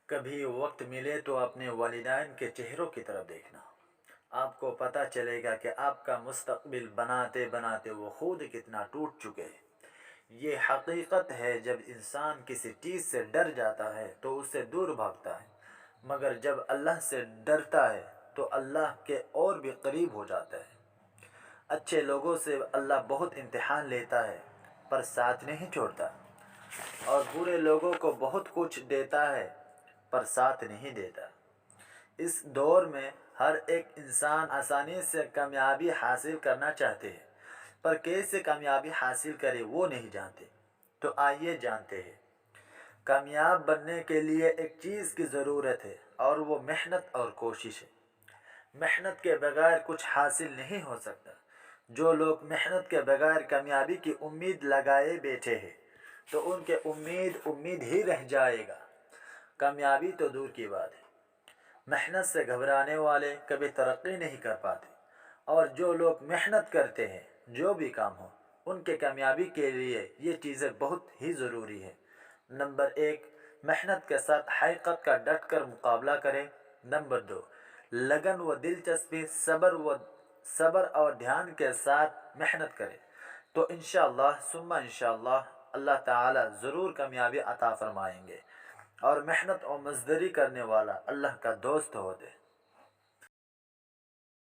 کبھی وقت ملے تو اپنے والدین کے چہروں کی طرف دیکھنا، آپ کو پتہ چلے گا کہ آپ کا مستقبل بناتے بناتے وہ خود کتنا ٹوٹ چکے ہیں۔ یہ حقیقت ہے، جب انسان کسی چیز سے ڈر جاتا ہے تو اس سے دور بھاگتا ہے، مگر جب اللہ سے ڈرتا ہے تو اللہ کے اور بھی قریب ہو جاتا ہے۔ اچھے لوگوں سے اللہ بہت امتحان لیتا ہے پر ساتھ نہیں چھوڑتا، اور برے لوگوں کو بہت کچھ دیتا ہے پر ساتھ نہیں دیتا۔ اس دور میں ہر ایک انسان آسانی سے کامیابی حاصل کرنا چاہتے ہیں، پر کیسے کامیابی حاصل کرے وہ نہیں جانتے۔ تو آئیے جانتے ہیں۔ کامیاب بننے کے لیے ایک چیز کی ضرورت ہے، اور وہ محنت اور کوشش ہے۔ محنت کے بغیر کچھ حاصل نہیں ہو سکتا۔ جو لوگ محنت کے بغیر کامیابی کی امید لگائے بیٹھے ہیں تو ان کے امید ہی رہ جائے گا، کامیابی تو دور کی بات ہے۔ محنت سے گھبرانے والے کبھی ترقی نہیں کر پاتے، اور جو لوگ محنت کرتے ہیں جو بھی کام ہو، ان کے کامیابی کے لیے یہ چیزیں بہت ہی ضروری ہیں۔ نمبر 1، محنت کے ساتھ حقیقت کا ڈٹ کر مقابلہ کریں۔ نمبر 2، لگن و دلچسپی، صبر اور دھیان کے ساتھ محنت کریں تو انشاءاللہ ثم انشاءاللہ اللہ تعالی ضرور کامیابی عطا فرمائیں گے، اور محنت اور مزدوری کرنے والا اللہ کا دوست ہوتے ہیں۔